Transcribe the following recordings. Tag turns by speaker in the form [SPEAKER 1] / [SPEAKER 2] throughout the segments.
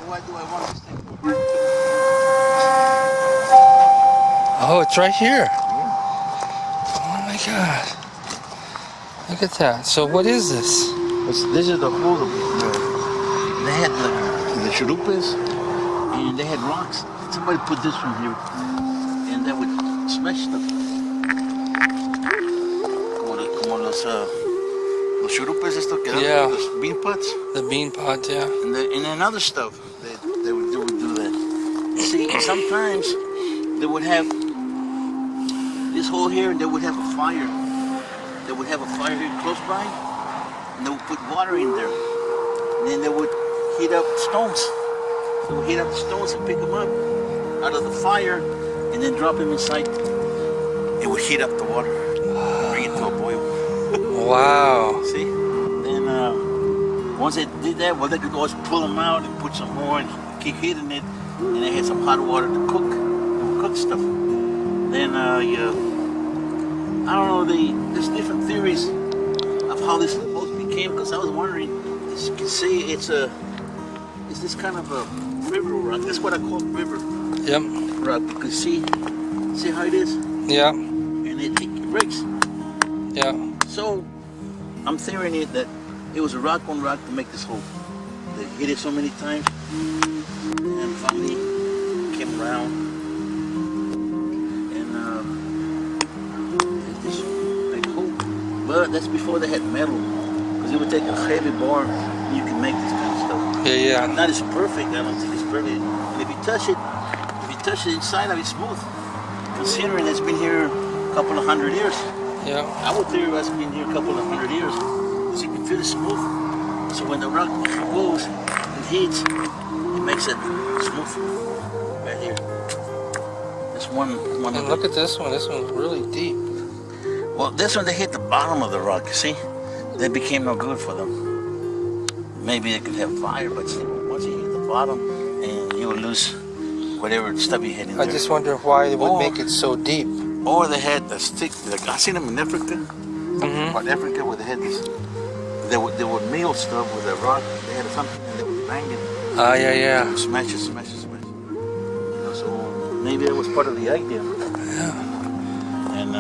[SPEAKER 1] Why do I want this thing?
[SPEAKER 2] Oh, it's right here.
[SPEAKER 1] Yeah.
[SPEAKER 2] Oh my God. Look at that. So what is this?
[SPEAKER 1] This is the hole. They had the churupes, and they had rocks. Somebody put this from here, and that would smash stuff. Como los churupes, esto que dan,
[SPEAKER 2] Yeah.
[SPEAKER 1] los bean pots.
[SPEAKER 2] The bean pot, yeah.
[SPEAKER 1] And then other stuff, they would do that. See, sometimes they would have this hole here, and they would have a fire. They would have a fire here close by, and they would put water in there. And then they would heat up stones. They would heat up the stones and pick them up out of the fire, and then drop them inside. It would heat up the water, bring it to a boil.
[SPEAKER 2] Wow.
[SPEAKER 1] See? Then once they did that, well, they could always pull them out and put some more and keep heating it, and they had some hot water to cook. They would cook stuff. Then I don't know. There's different theories of how this supposed became. Because I was wondering, as you can see, it's this kind of a river rock. That's what I call river
[SPEAKER 2] Yep.
[SPEAKER 1] rock. You can see how it is,
[SPEAKER 2] Yeah.
[SPEAKER 1] and it breaks.
[SPEAKER 2] Yeah.
[SPEAKER 1] So I'm theorizing it that it was a rock on rock to make this hole. They hit it so many times, and finally came around, and there's this big hole. But that's before they had metal, because it would take a heavy bar, and you can make this kind of stuff.
[SPEAKER 2] Yeah, yeah.
[SPEAKER 1] Not as perfect. I don't think it's perfect. And if you touch it inside of it smooth, considering it's been here a couple of 100 years.
[SPEAKER 2] Yeah.
[SPEAKER 1] I would theorize it's been here a couple of 100 years, because you can feel it smooth. So when the rock goes and heats, it makes it smooth right here. That's one.
[SPEAKER 2] And look at this one. This one's really deep.
[SPEAKER 1] Well, this one they hit the bottom of the rock. See, that became no good for them. Maybe they could have fire, but see, once you hit the bottom, and you will lose whatever stuff you had in there.
[SPEAKER 2] I just wonder why they would make it so deep.
[SPEAKER 1] Or they had the stick. Like I seen them in Africa, part Africa, where they had this. They would meal stuff with a rock. They had something and they would bang it.
[SPEAKER 2] Ah, yeah, yeah.
[SPEAKER 1] Smash it. So maybe that was part of the idea.
[SPEAKER 2] Yeah.
[SPEAKER 1] And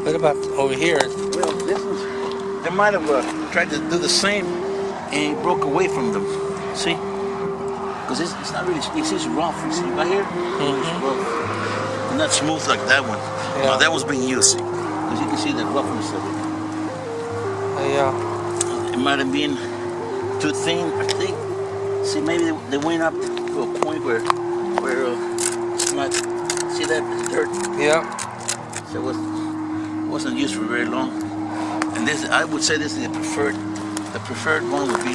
[SPEAKER 2] What about over here?
[SPEAKER 1] well, this was. They might have tried to do the same, and it broke away from them. See? Because it's not really. It's rough. You see, right here, it's rough. It's not smooth like that one.
[SPEAKER 2] Yeah.
[SPEAKER 1] No, that one's being used. Because you can see the roughness of it.
[SPEAKER 2] Yeah.
[SPEAKER 1] It might have been too thin, I think. See, maybe they went up to a point where it's not. See that dirt?
[SPEAKER 2] Yeah.
[SPEAKER 1] So it wasn't used for very long. And this, I would say, this is the preferred. The preferred one would be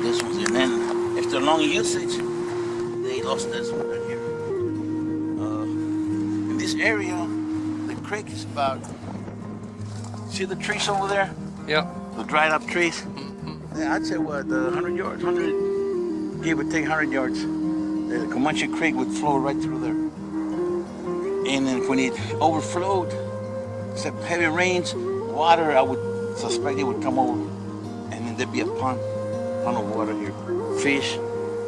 [SPEAKER 1] this one. And then after long usage, they lost this one right here. In this area, the creek is about. See the trees over there?
[SPEAKER 2] Yeah.
[SPEAKER 1] The dried up trees. Yeah, I'd say what 100 yards, give or take 100 yards. The Comanche Creek would flow right through there. And then when it overflowed, except heavy rains, water, I would suspect it would come over, and then there'd be a pond of water here. Fish,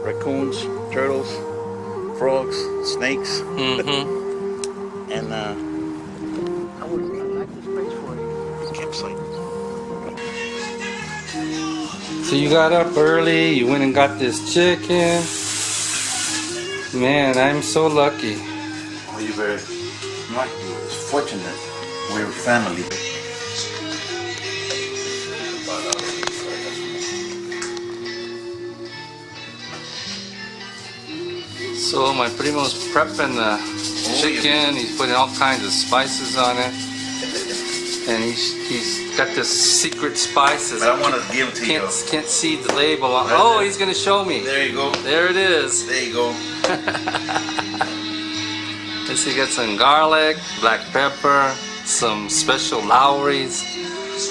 [SPEAKER 1] raccoons, turtles, frogs, snakes, and I like this place for a campsite.
[SPEAKER 2] So you got up early, you went and got this chicken. Man, I'm so lucky.
[SPEAKER 1] Well, you're very lucky. It's fortunate. We're family.
[SPEAKER 2] So my primo's prepping the chicken. He's putting all kinds of spices on it. And he's got this secret spices.
[SPEAKER 1] But I want to give it to you.
[SPEAKER 2] Can't see the label on.
[SPEAKER 1] Right
[SPEAKER 2] Oh,
[SPEAKER 1] there.
[SPEAKER 2] he's gonna show me.
[SPEAKER 1] There you go.
[SPEAKER 2] There it is.
[SPEAKER 1] There you go.
[SPEAKER 2] Let's see, got some garlic, black pepper, some special Lowry's,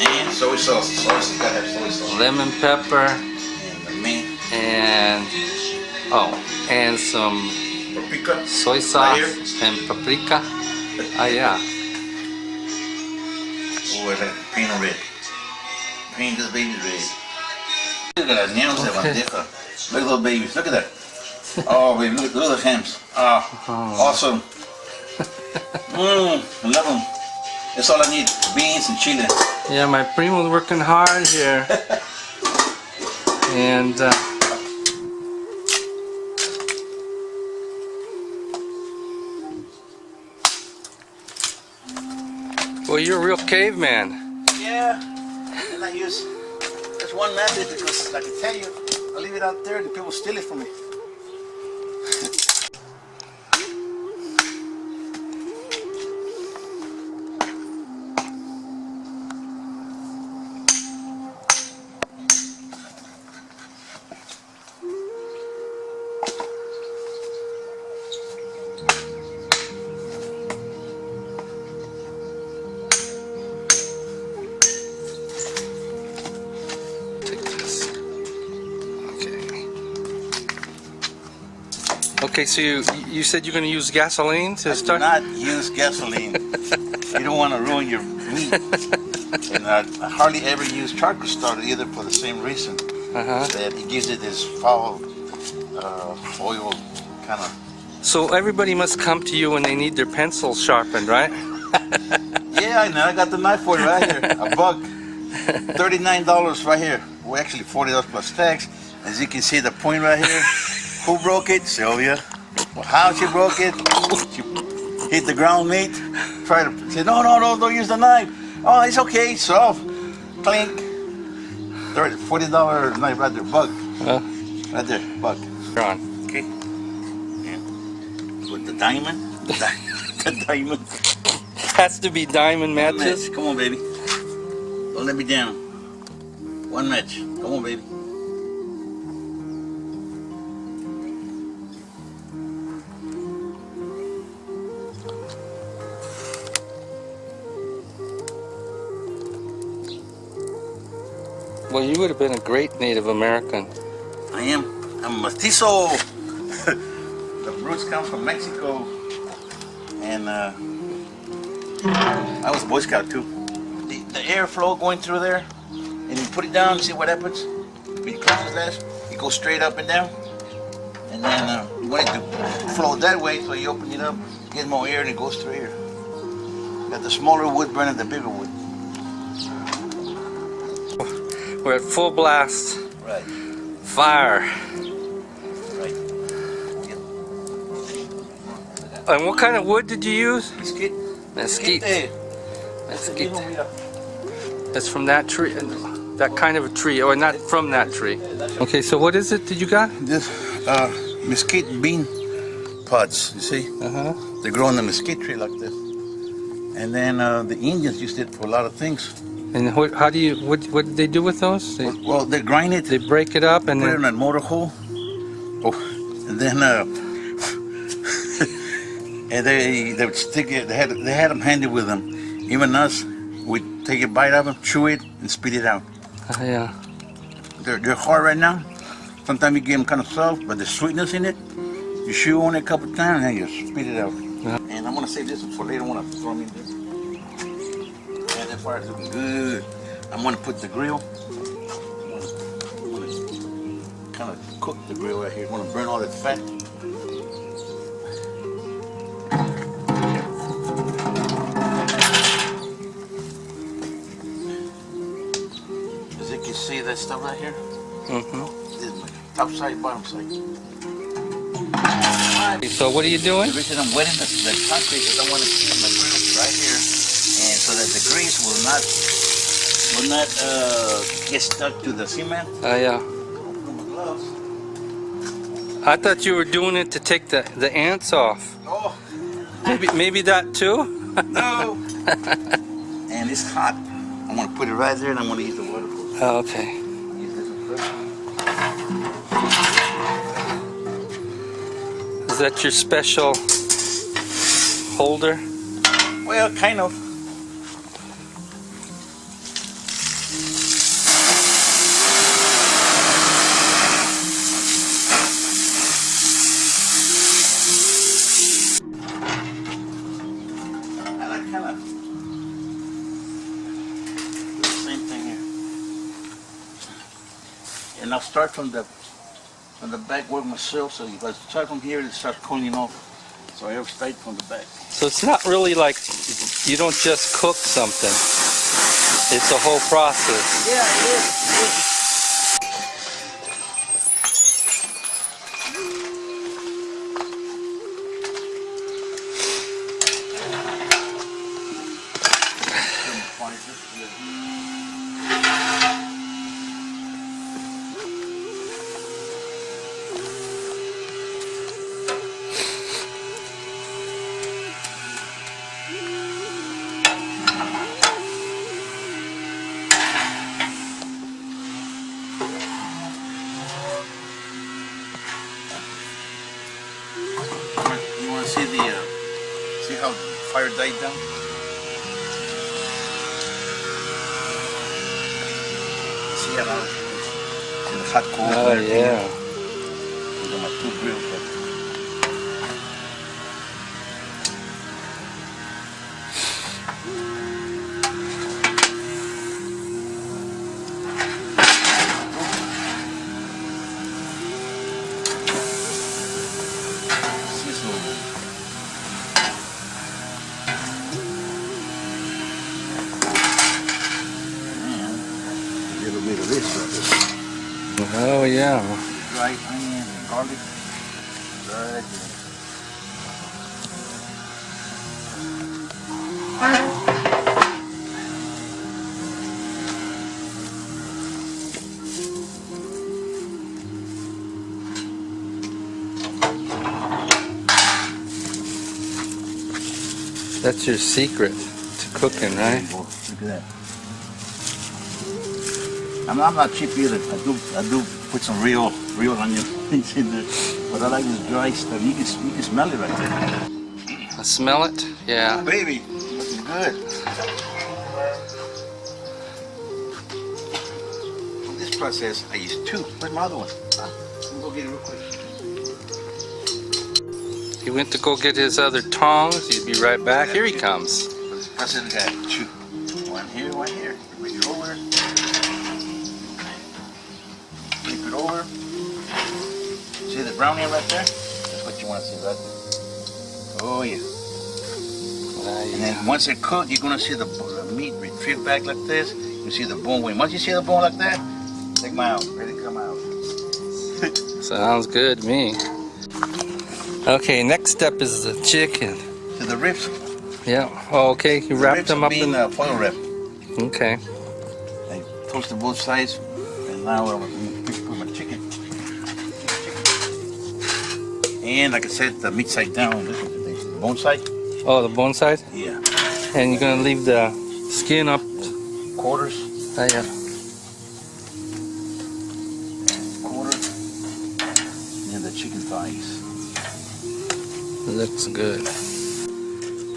[SPEAKER 1] And soy sauce. You gotta have soy sauce.
[SPEAKER 2] lemon pepper,
[SPEAKER 1] And the meat.
[SPEAKER 2] and some
[SPEAKER 1] Paprika.
[SPEAKER 2] soy sauce
[SPEAKER 1] Right
[SPEAKER 2] and paprika. Ah, yeah.
[SPEAKER 1] Oh, I like paint red. Paint this baby red. Look at las nieves de bandeja. Look at those babies. Look at that. Oh, baby, look at those hams. Oh, awesome. I love them. That's all I need. Beans and chili.
[SPEAKER 2] Yeah, my primo's working hard here. And well, you're a real caveman.
[SPEAKER 1] Yeah. And I use just one method because I can tell you, I leave it out there and people steal it from me.
[SPEAKER 2] Okay, so you said you're going to use gasoline to start?
[SPEAKER 1] Do not use gasoline. You don't want to ruin your meat. And I hardly ever use charcoal starter either for the same reason. That it gives it this foul oil kind of.
[SPEAKER 2] So everybody must come to you when they need their pencils sharpened, right?
[SPEAKER 1] Yeah, I know. I got the knife for you right here. A buck. $39 right here. Well, actually $40 plus tax. As you can see, the point right here. Who broke it? Sylvia. Well, how she broke it? She hit the ground meat. Tried to say, no, don't use the knife. Oh, it's okay. It's soft. Clink. $40 knife right there. Buck. Right there. Buck.
[SPEAKER 2] On.
[SPEAKER 1] Okay. And with the diamond. The diamond.
[SPEAKER 2] Has to be diamond matches.
[SPEAKER 1] Come on, baby. Don't let me down. One match. Come on, baby.
[SPEAKER 2] Well, you would have been a great Native American.
[SPEAKER 1] I am. I'm mestizo. The roots come from Mexico. And I was a Boy Scout too. The airflow going through there, and you put it down, see what happens. When you close his lash, it goes straight up and down. And then you want it to flow that way, so you open it up, get more air, and it goes through here. Got the smaller wood burning the bigger wood.
[SPEAKER 2] We're at full blast.
[SPEAKER 1] Right.
[SPEAKER 2] Fire.
[SPEAKER 1] Right. Yep.
[SPEAKER 2] And what kind of wood did you use?
[SPEAKER 1] Mesquite.
[SPEAKER 2] Mesquite. Mesquite. That's from that tree, that kind of a tree, or not from that tree. Okay, so what is it that you got?
[SPEAKER 1] This mesquite bean pods, you see? They grow on the mesquite tree like this. And then the Indians used it for a lot of things.
[SPEAKER 2] And how do you, what did they do with those?
[SPEAKER 1] Well, they grind it.
[SPEAKER 2] They break it up and
[SPEAKER 1] put
[SPEAKER 2] then...
[SPEAKER 1] it in a motor hole. Oh, and then and they would stick it. They had them handy with them. Even us, we'd take a bite of them, chew it, and spit it out.
[SPEAKER 2] Yeah.
[SPEAKER 1] They're hard right now. Sometimes you get them kind of soft, but the sweetness in it, you chew on it a couple times and then you spit it out.
[SPEAKER 2] Yeah.
[SPEAKER 1] And I'm gonna save this one for later. I want to throw me this. And that fire's looking good. I'm gonna put the grill. I'm gonna kind of cook the grill right here. I want to burn all that fat. As you can see, that stuff right here. This is my top side, bottom side.
[SPEAKER 2] So what are you doing?
[SPEAKER 1] The reason I'm wetting the concrete is I want to keep my grill right here, and so that the grease will not get stuck to the cement.
[SPEAKER 2] Yeah. I thought you were doing it to take the ants off.
[SPEAKER 1] Oh.
[SPEAKER 2] Maybe that too?
[SPEAKER 1] No. And it's hot. I'm gonna put it right there, and I'm gonna use the water.
[SPEAKER 2] Oh, okay. Is that your special holder?
[SPEAKER 1] Well, kind of. I like kind of the same thing here. And I'll start from the the back work myself, so if I start from here, it starts cooling off. So I always start from the back.
[SPEAKER 2] So it's not really like you don't just cook something. It's a whole process.
[SPEAKER 1] Yeah, it is. You want to see see how the fire died down? See how the hot coal.
[SPEAKER 2] Oh yeah.
[SPEAKER 1] These are my two grills. A little bit of this right there.
[SPEAKER 2] Oh yeah.
[SPEAKER 1] Dried onion and garlic. Right there.
[SPEAKER 2] That's your secret to cooking, right?
[SPEAKER 1] Look at that. I'm not cheap either. I do put some real onion things in there. But I like this dry stuff. You can smell it right there.
[SPEAKER 2] I smell it? Yeah.
[SPEAKER 1] Oh, baby, looking good. In this process, I use two. Where's my other one? Let me go get it real quick.
[SPEAKER 2] He went to go get his other tongs. He'd be right back. Here he comes.
[SPEAKER 1] This process, I got two. One here, one here. Bring it over. Flip it over. See the brown here right there? That's what you want to see right there. Oh yeah. And then once it cooked, you're gonna see the meat retrieve back like this. You see the bone wing. Once you see the bone like that, take them out. Ready to come out.
[SPEAKER 2] Sounds good to me. Okay, next step is the chicken.
[SPEAKER 1] To the ribs.
[SPEAKER 2] Yeah. Oh, okay. You wrapped them up in
[SPEAKER 1] foil wrap.
[SPEAKER 2] Okay.
[SPEAKER 1] I toasted both sides, and now I'm gonna put my chicken. And like I said, the meat side down. This is the bone side.
[SPEAKER 2] Oh, the bone side?
[SPEAKER 1] Yeah.
[SPEAKER 2] And you're gonna leave the skin up.
[SPEAKER 1] Quarters.
[SPEAKER 2] Oh, yeah.
[SPEAKER 1] Quarter. And the chicken thighs.
[SPEAKER 2] Looks good.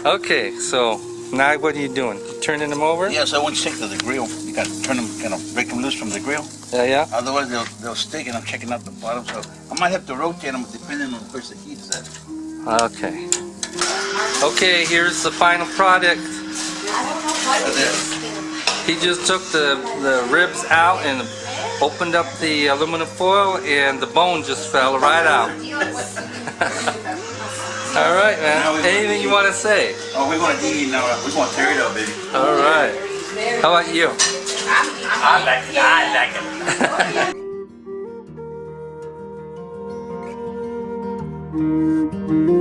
[SPEAKER 2] Okay, so now what are you doing? You turning them over?
[SPEAKER 1] Yeah, so I won't stick to the grill. You gotta turn them, kind of break them loose from the grill.
[SPEAKER 2] Yeah, yeah.
[SPEAKER 1] Otherwise they'll stick, and I'm checking out the bottom. So I might have to rotate them depending on where the heat is at.
[SPEAKER 2] Okay. Okay, here's the final product. He just took the ribs out and opened up the aluminum foil, and the bone just fell right out. All right, man. Anything you want to say?
[SPEAKER 1] Oh, we're gonna eat it now. We're gonna tear it up, baby.
[SPEAKER 2] All right. How about you?
[SPEAKER 1] I like it.